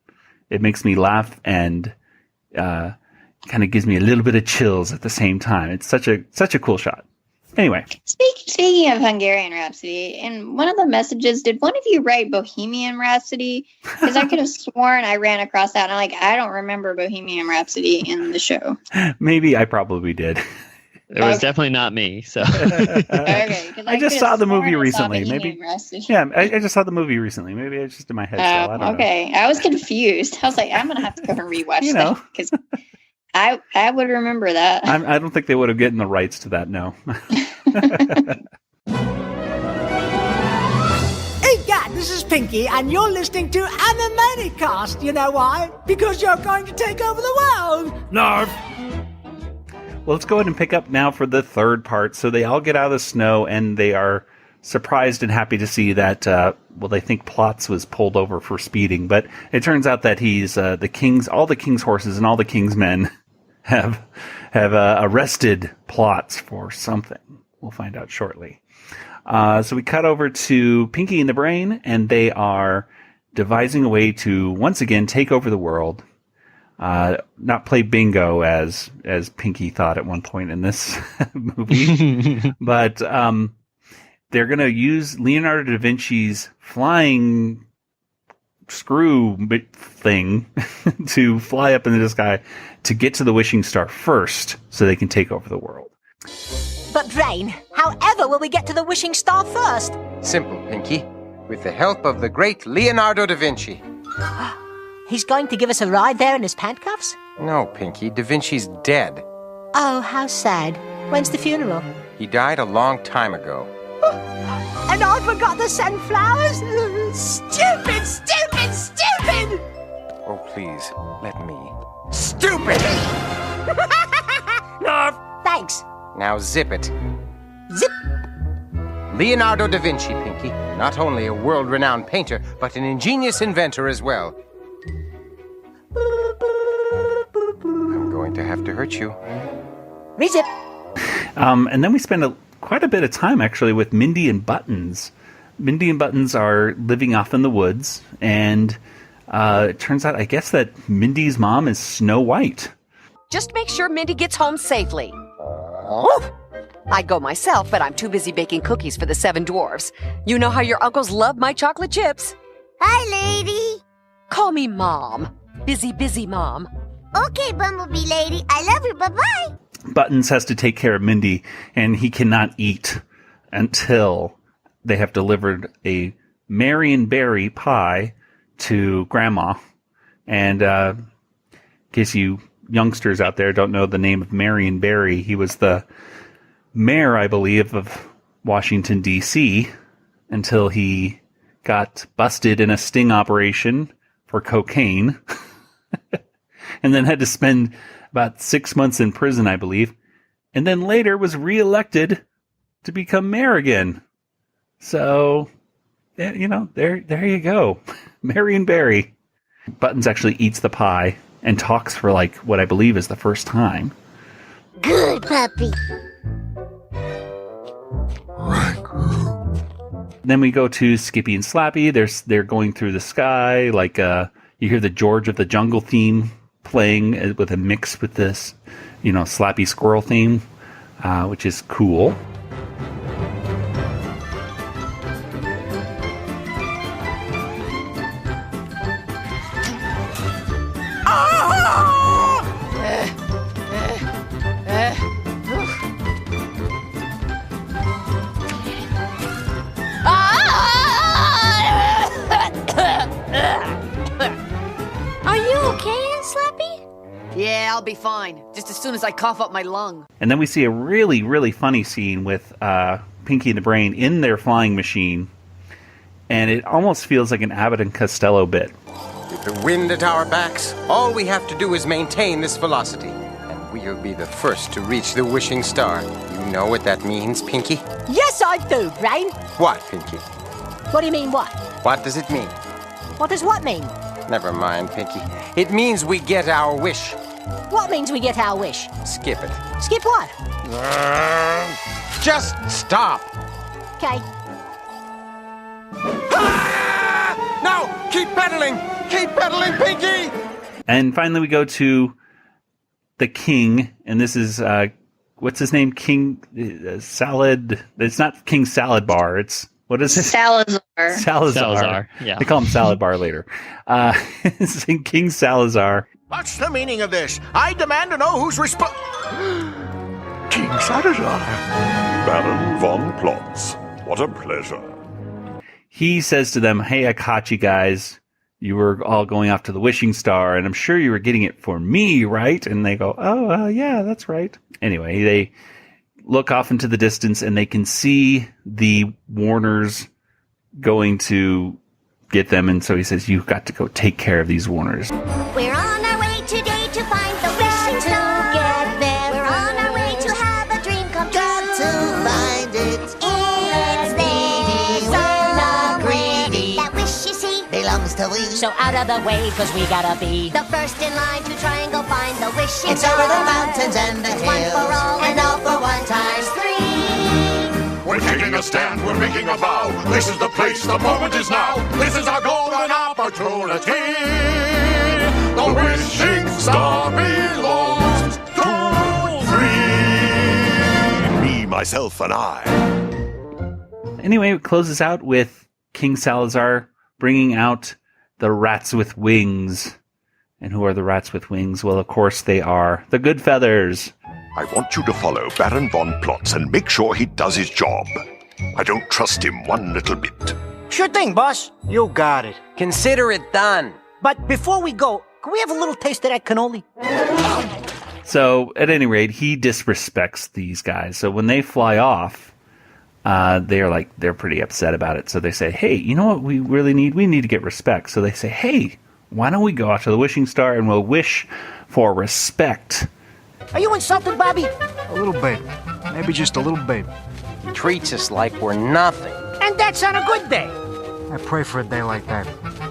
It makes me laugh and kind of gives me a little bit of chills at the same time. It's such a cool shot. Anyway. Speaking of Hungarian Rhapsody, in one of the messages, did one of you write Bohemian Rhapsody? Because I could have sworn I ran across that, and I don't remember Bohemian Rhapsody in the show. Maybe I probably did. It was definitely not me. So okay, I just saw the movie recently. Maybe. Yeah, I just saw the movie recently. Maybe it's just in my head still. I don't know. Okay, I was confused. I was like, I'm gonna have to go and rewatch that because I would remember that. I don't think they would have gotten the rights to that. No. Hey, Dad, this is Pinky, and you're listening to Animanicast. You know why? Because you're going to take over the world. Narf. Well, let's go ahead and pick up now for the third part. So they all get out of the snow, and they are surprised and happy to see that, they think Plotz was pulled over for speeding. But it turns out that he's all the king's horses and all the king's men have arrested Plotz for something. We'll find out shortly. So we cut over to Pinky and the Brain, and they are devising a way to once again take over the world. Not play bingo as Pinky thought at one point in this movie, but they're going to use Leonardo da Vinci's flying screw thing to fly up into the sky to get to the wishing star first so they can take over the world. But Brain, however will we get to the wishing star first? Simple, Pinky. With the help of the great Leonardo da Vinci. He's going to give us a ride there in his pantcuffs? No, Pinky. Da Vinci's dead. Oh, how sad. When's the funeral? He died a long time ago. And I forgot the sunflowers. Stupid, stupid, stupid! Oh, please, let me. Stupid! Thanks. Now zip it. Zip. Leonardo da Vinci, Pinky. Not only a world-renowned painter, but an ingenious inventor as well. I'm going to have to hurt you. Rezip. And then we spend quite a bit of time, actually, with Mindy and Buttons. Mindy and Buttons are living off in the woods, and it turns out, I guess, that Mindy's mom is Snow White. Just make sure Mindy gets home safely. I'd go myself, but I'm too busy baking cookies for the 7 dwarfs. You know how your uncles love my chocolate chips. Hi, lady. Call me Mom. Busy Mom. Okay, Bumblebee lady. I love you. Bye-bye. Buttons has to take care of Mindy, and he cannot eat until they have delivered a Marion Berry pie to Grandma. And in case you youngsters out there don't know the name of Marion Berry, he was the mayor, I believe, of Washington, D.C. until he got busted in a sting operation for cocaine and then had to spend about 6 months in prison, I believe, and then later was reelected to become mayor again. So, you know, there you go. Marion Berry. Buttons actually eats the pie and talks for, like, what I believe is the first time. Good puppy. Then we go to Skippy and Slappy. They're going through the sky. Like, you hear the George of the Jungle theme playing with a mix with this, you know, Slappy Squirrel theme, which is cool. Are you okay, Slappy? Yeah, I'll be fine. Just as soon as I cough up my lung. And then we see a really, really funny scene with Pinky and the Brain in their flying machine. And it almost feels like an Abbott and Costello bit. With the wind at our backs, all we have to do is maintain this velocity. And we'll be the first to reach the wishing star. You know what that means, Pinky? Yes, I do, Brain. What, Pinky? What do you mean, what? What does it mean? What does what mean? Never mind, Pinky. It means we get our wish. What means we get our wish? Skip it. Skip what? Just stop. Okay. No! Keep pedaling! Keep pedaling, Pinky! And finally we go to the King, and this is, what's his name? King Salad. It's not King Salad Bar. It's, what is it? Salazar. Salazar, yeah. They call him Salad Bar later. It's King Salazar. What's the meaning of this? I demand to know who's King Salazar. Baron von Plotz. What a pleasure. He says to them, hey, I caught you guys. You were all going off to the wishing star, and I'm sure you were getting it for me, right? And they go, oh, yeah, that's right. Anyway, they look off into the distance, and they can see the Warners going to get them. And so he says, you've got to go take care of these Warners. We're on our way today to find the wishing star. Get there. We're on our way to have a dream come true. Got to find it. It's there. We're not greedy. That wish you see belongs to we. So out of the way, cause we gotta be the first in line to try and go find the wishing It's star. over the mountains and the It's one hills, for all and all for one times three. We're taking a stand, we're making a vow. This is the place, the moment is now. This is our golden opportunity. The wishing star belongs to three. Me, myself, and I. Anyway, it closes out with King Salazar bringing out the rats with wings. And who are the rats with wings? Well, of course, they are the Good Feathers. I want you to follow Baron von Plotz and make sure he does his job. I don't trust him one little bit. Sure thing, boss. You got it. Consider it done. But before we go, can we have a little taste of that cannoli? So, at any rate, he disrespects these guys. So when they fly off, they're pretty upset about it. So they say, hey, you know what we really need? We need to get respect. So they say, hey, why don't we go out to the wishing star and we'll wish for respect? Are you insulted, Bobby? A little bit. Maybe just a little bit. He treats us like we're nothing. And that's on a good day. I pray for a day like that.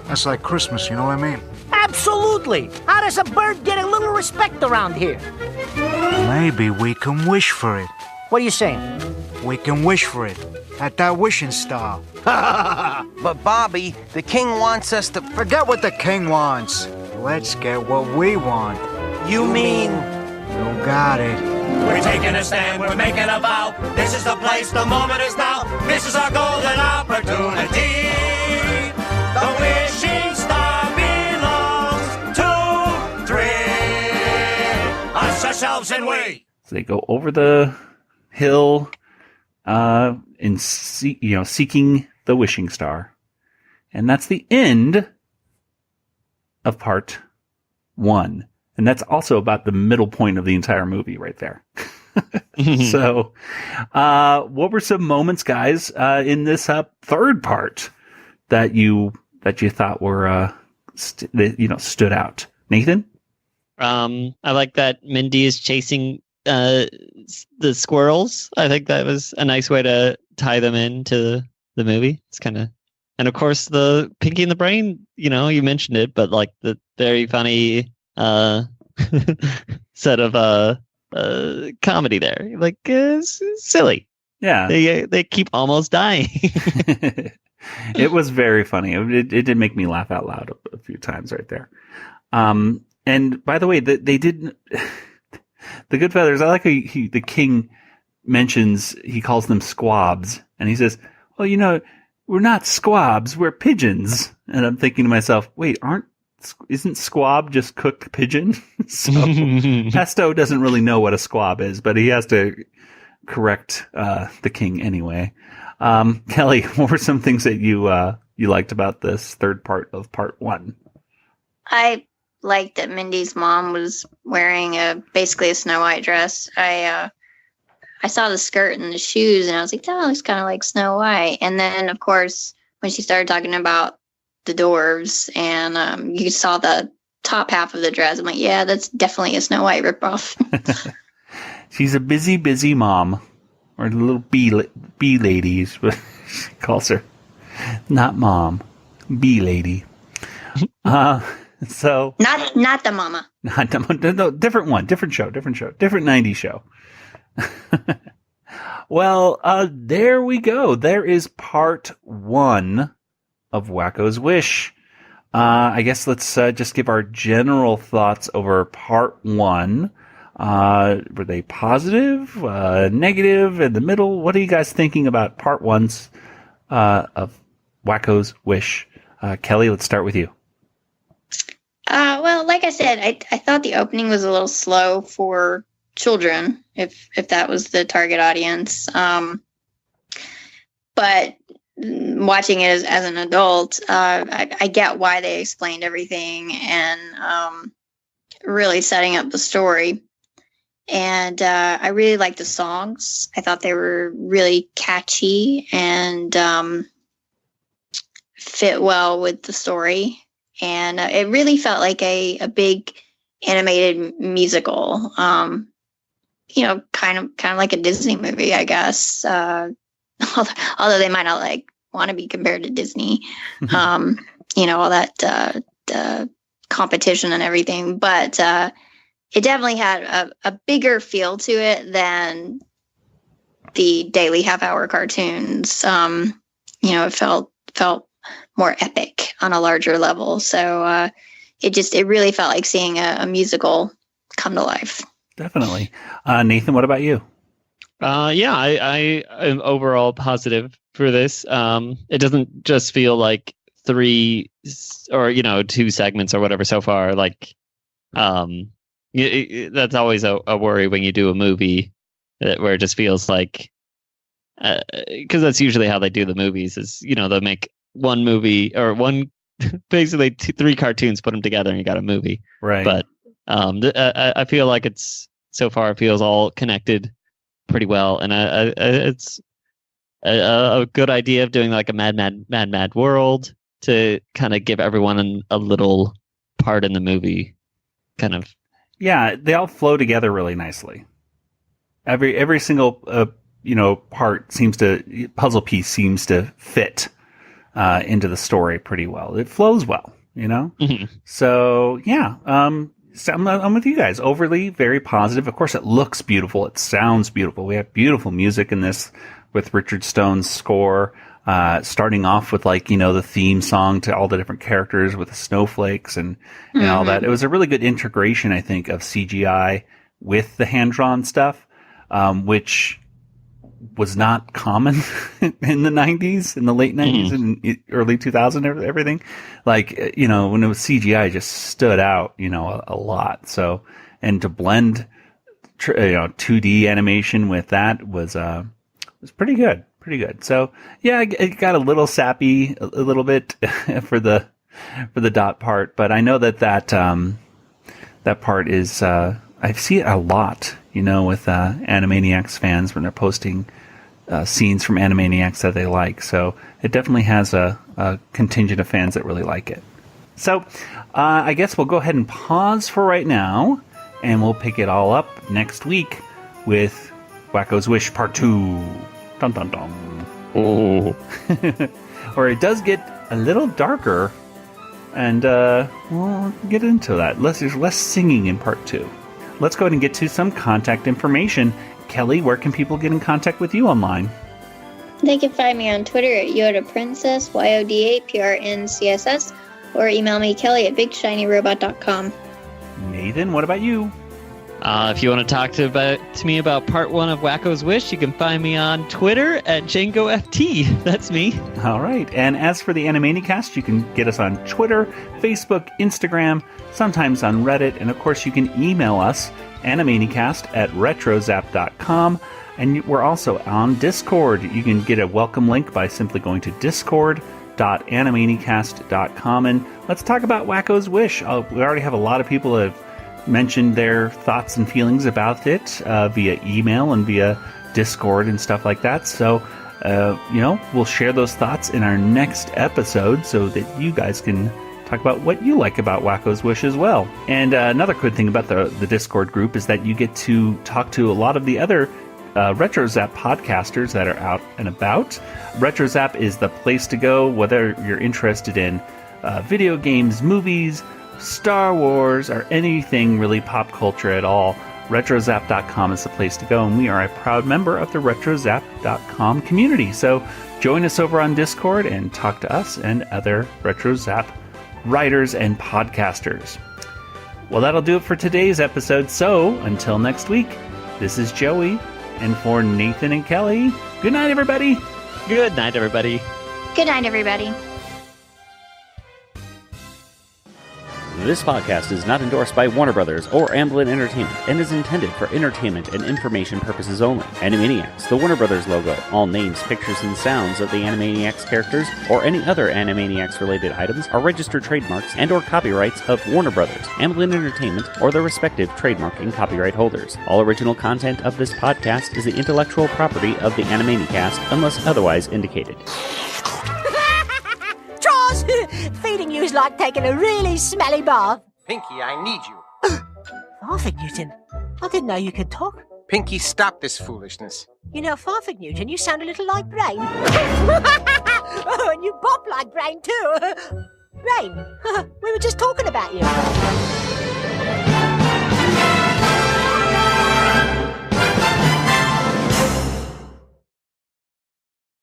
That's like Christmas, you know what I mean? Absolutely. How does a bird get a little respect around here? Maybe we can wish for it. What are you saying? We can wish for it. At that wishing star. But Bobby, the king wants us to... Forget what the king wants. Let's get what we want. You mean... You got it. We're taking a stand, we're making a vow. This is the place, the moment is now. This is our golden opportunity. The wishing star belongs to 3. Us, ourselves, and we. So they go over the hill, seeking the wishing star, and that's the end of part 1. And that's also about the middle point of the entire movie right there. So, what were some moments, guys, in this third part that you thought were stood out? Nathan? I like that Mindy is chasing the squirrels. I think that was a nice way to tie them into the movie. It's kind of, and of course the Pinky and the Brain. You mentioned it, but like the very funny set of comedy there, like silly. Yeah, they keep almost dying. It was very funny. It did make me laugh out loud a few times right there. And by the way, they didn't. The Goodfeathers. I like how the king mentions, he calls them squabs, and he says, "Well, we're not squabs, we're pigeons." And I'm thinking to myself, wait, isn't squab just cooked pigeon? So Pesto doesn't really know what a squab is, but he has to correct the king anyway. Kelly, what were some things that you liked about this third part of part 1? I liked that Mindy's mom was wearing basically a Snow White dress. I saw the skirt and the shoes, and I was like, that looks kind of like Snow White. And then, of course, when she started talking about the dwarves, and you saw the top half of the dress, I'm like, yeah, that's definitely a Snow White ripoff. She's a busy mom, or the little bee ladies, what she calls her. Not mom, bee lady. So not the mama. No, different one, different show, different 90s show. Well, there we go. There is part 1 of Wakko's Wish. I guess let's just give our general thoughts over part 1. Were they positive, negative, in the middle? What are you guys thinking about part 1's of Wakko's Wish? Kelly, let's start with you. Well, like I said, I thought the opening was a little slow for children, if that was the target audience. But watching it as an adult, I get why they explained everything and really setting up the story. And I really liked the songs. I thought they were really catchy and fit well with the story. And it really felt like a big animated musical, kind of like a Disney movie, I guess. Although they might not want to be compared to Disney, all that competition and everything. But it definitely had a bigger feel to it than the daily half-hour cartoons. It felt more epic on a larger level. So it really felt like seeing a musical come to life. Definitely. Nathan, what about you? I am overall positive for this. It doesn't just feel like 3 or 2 segments or whatever so far. Like, that's always a worry when you do a movie where it just feels like, because that's usually how they do the movies. Is they'll make one movie or basically 3 cartoons, put them together, and you got a movie. Right. But I feel like it feels all connected pretty well, and a good idea of doing like a Mad World to kind of give everyone a little part in the movie, kind of. Yeah, they all flow together really nicely. Every single puzzle piece seems to fit into the story pretty well. It flows well, Mm-hmm. So yeah, so I'm with you guys. Overly very positive. Of course, it looks beautiful. It sounds beautiful. We have beautiful music in this with Richard Stone's score. Starting off with the theme song to all the different characters with the snowflakes and all that. It was a really good integration, I think, of CGI with the hand-drawn stuff, which was not common in the 90s, in the late 90s and early 2000s, everything. When it was CGI, it just stood out, a lot. So, and to blend, 2D animation with that was pretty good. Pretty good. So yeah, it got a little sappy a little bit for the dot part, but I know that part is I see it a lot, with Animaniacs fans when they're posting scenes from Animaniacs that they like. So it definitely has a contingent of fans that really like it. So I guess we'll go ahead and pause for right now, and we'll pick it all up next week with Wakko's Wish Part 2. Dun, dun, dun. Oh. Or it does get a little darker, and we'll get into that. There's less singing in Part 2. Let's go ahead and get to some contact information. Kelly, where can people get in contact with you online? They can find me on Twitter at YodaPrincess, YODAPRNCSS, or email me, Kelly at BigShinyRobot.com. Nathan, what about you? If you want to talk to me about Part 1 of Wakko's Wish, you can find me on Twitter at JangoFT. That's me. All right. And as for the Animanicast, you can get us on Twitter, Facebook, Instagram, sometimes on Reddit, and of course you can email us, animanicast@retrozap.com. And we're also on Discord. You can get a welcome link by simply going to discord.animanicast.com. And let's talk about Wakko's Wish. We already have a lot of people that have mentioned their thoughts and feelings about it via email and via Discord and stuff like that. So, we'll share those thoughts in our next episode so that you guys can talk about what you like about Wakko's Wish as well. And another good thing about the Discord group is that you get to talk to a lot of the other RetroZap podcasters that are out and about. RetroZap is the place to go, whether you're interested in video games, movies, Star Wars, or anything really pop culture at all. RetroZap.com is the place to go, and we are a proud member of the RetroZap.com community. So join us over on Discord and talk to us and other RetroZap writers and podcasters. Well, that'll do it for today's episode. So until next week, this is Joey, and for Nathan and Kelly, good night, everybody. Good night, everybody. Good night, everybody. This podcast is not endorsed by Warner Brothers or Amblin Entertainment and is intended for entertainment and information purposes only. Animaniacs, the Warner Brothers logo, all names, pictures, and sounds of the Animaniacs characters or any other Animaniacs-related items are registered trademarks and or copyrights of Warner Brothers, Amblin Entertainment, or their respective trademark and copyright holders. All original content of this podcast is the intellectual property of the Animanicast unless otherwise indicated. Charles, feeding you is like taking a really smelly bath. Pinky, I need you. Farfig Newton, I didn't know you could talk. Pinky, stop this foolishness. You know, Farfig Newton, you sound a little like Brain. Oh, and you bop like Brain too. Brain, we were just talking about you.